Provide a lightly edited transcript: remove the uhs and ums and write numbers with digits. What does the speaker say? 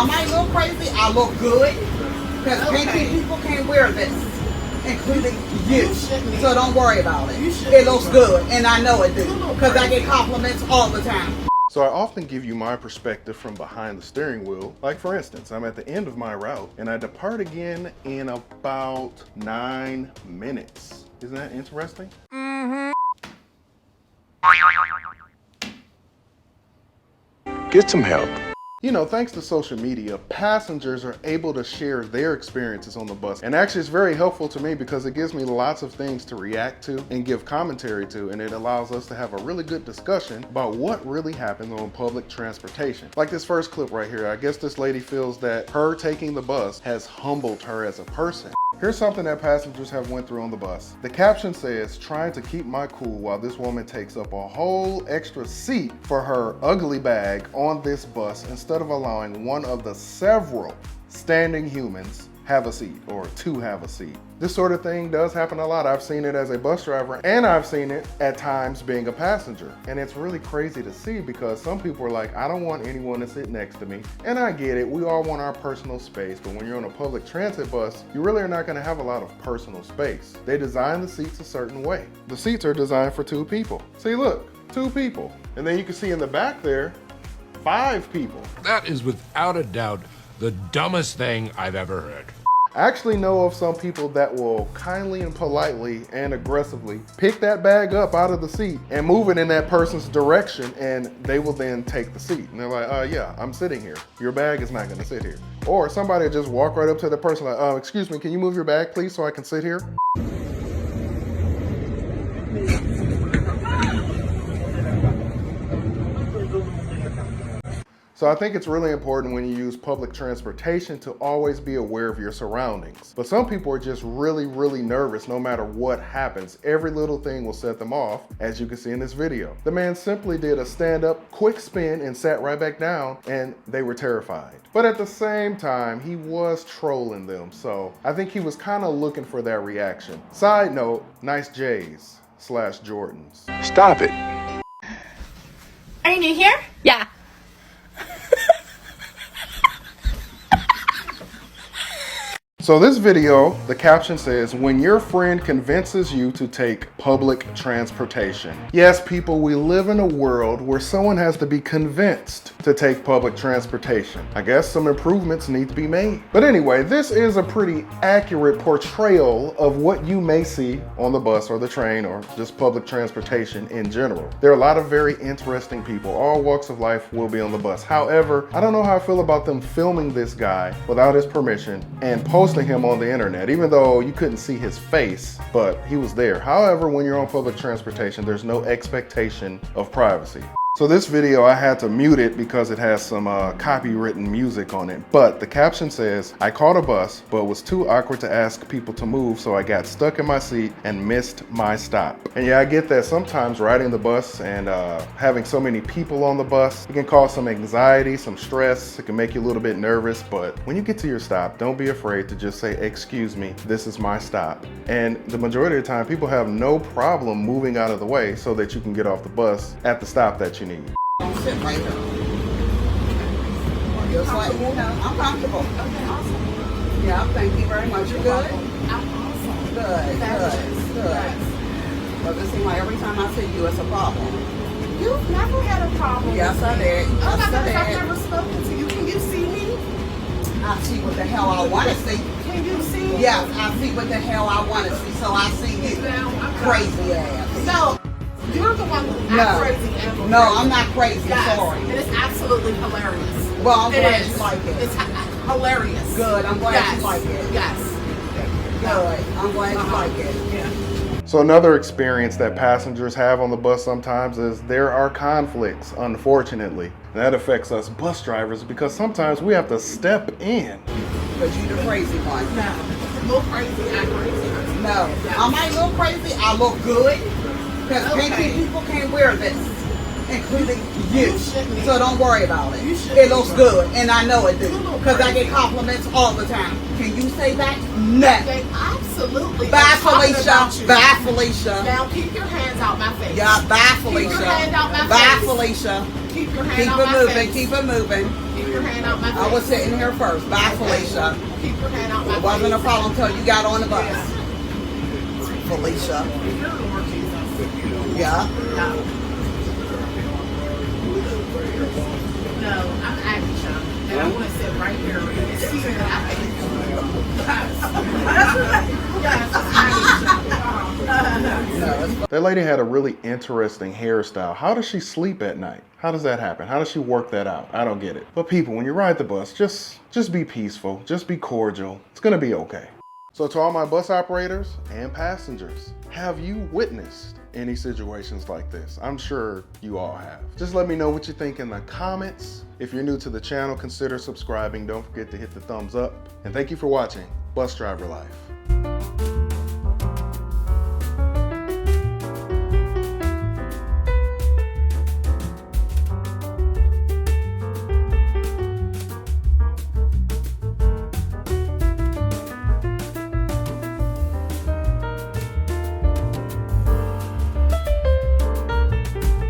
Am I a little crazy? I look good. Because plenty people can't wear this, including you. So don't worry about it. It looks good, and I know it do. Because I get compliments all the time. So I often give you my perspective from behind the steering wheel. Like for instance, I'm at the end of my route and I depart again in about 9 minutes. Isn't that interesting? Get some help. You know, thanks to social media, passengers are able to share their experiences on the bus. And actually it's very helpful to me because it gives me lots of things to react to and give commentary to, and it allows us to have a really good discussion about what really happens on public transportation. Like this first clip right here, I guess this lady feels that her taking the bus has humbled her as a person. Here's something that passengers have went through on the bus. The caption says, trying to keep my cool while this woman takes up a whole extra seat for her ugly bag on this bus instead of allowing one of the several standing humans have a seat or to have a seat. This sort of thing does happen a lot. I've seen it as a bus driver and I've seen it at times being a passenger. And it's really crazy to see because some people are like, I don't want anyone to sit next to me. And I get it, we all want our personal space, but when you're on a public transit bus, you really are not gonna have a lot of personal space. They design the seats a certain way. The seats are designed for 2 people. See, look, 2 people. And then you can see in the back there, 5 people. That is without a doubt the dumbest thing I've ever heard. I actually know of some people that will kindly and politely and aggressively pick that bag up out of the seat and move it in that person's direction, and they will then take the seat. And they're like, yeah, I'm sitting here. Your bag is not gonna sit here. Or somebody will just walk right up to the person like, excuse me, can you move your bag please so I can sit here? So I think it's really important when you use public transportation to always be aware of your surroundings. But some people are just really, really nervous no matter what happens. Every little thing will set them off, as you can see in this video. The man simply did a stand-up, quick spin and sat right back down, and they were terrified. But at the same time, he was trolling them, so I think he was kind of looking for that reaction. Side note, nice J's / Jordans. Stop it. Are you new here? Yeah. So this video, the caption says, when your friend convinces you to take public transportation. Yes, people, we live in a world where someone has to be convinced to take public transportation. I guess some improvements need to be made. But anyway, this is a pretty accurate portrayal of what you may see on the bus or the train or just public transportation in general. There are a lot of very interesting people. All walks of life will be on the bus. However, I don't know how I feel about them filming this guy without his permission and posting him on the internet, even though you couldn't see his face, but he was there. However, when you're on public transportation, there's no expectation of privacy. So this video, I had to mute it because it has some copywritten music on it. But the caption says, I caught a bus, but was too awkward to ask people to move, so I got stuck in my seat and missed my stop. And yeah, I get that sometimes riding the bus and having so many people on the bus, it can cause some anxiety, some stress. It can make you a little bit nervous, but when you get to your stop, don't be afraid to just say, excuse me, this is my stop. And the majority of the time, people have no problem moving out of the way so that you can get off the bus at the stop that you need. Sit right here. Just like, I'm comfortable. Okay, awesome. Yeah, thank you very much. You're good? I'm awesome. Good. But it seems like every time I see you, it's a problem. You've never had a problem. Yes, I did. Oh my Yes, I gosh, I've did. never spoken to you. Can you see me? I see what the hell I want to see. Can you see me? Yes, I see what the hell I want to see. So I see you. Crazy ass. No, you're the one who's not crazy. And No, I'm not crazy. Yes, Sorry. and it's absolutely hilarious. Well, I'm glad is. you like it. It's hilarious. Good. I'm glad you like it. Yes. Good. I'm glad you like it. Yeah. So another experience that passengers have on the bus sometimes is there are conflicts, unfortunately. And that affects us bus drivers because sometimes we have to step in. But you the crazy one. No, it's a little crazy. I'm crazy. No. Am I a little crazy? I look good. Because plenty people can't wear this, including you. So don't worry about it. It looks good, and I know it do. Because I get compliments all the time. Can you say that? No. Absolutely. Bye, Felicia. Bye, Felicia. Now keep your hands out my face. Yeah, bye, Felicia. Keep your hand out my Bye, face. Felicia. Keep your hand Keep out it my moving. face. Keep it moving. Keep your hand out my face. I was sitting here first. Bye, Felicia. Keep your hand out my It wasn't a face. problem until you got on the bus. Felicia. Lord Jesus. Yeah. No. No, I'm Aisha. And I want to sit right here and see that I hate you. Yes, Aisha. That lady had a really interesting hairstyle. How does she sleep at night? How does that happen? How does she work that out? I don't get it. But people, when you ride the bus, just be peaceful. Just be cordial. It's gonna be okay. So to all my bus operators and passengers, have you witnessed any situations like this? I'm sure you all have. Just let me know what you think in the comments. If you're new to the channel, consider subscribing. Don't forget to hit the thumbs up. And thank you for watching Bus Driver Life.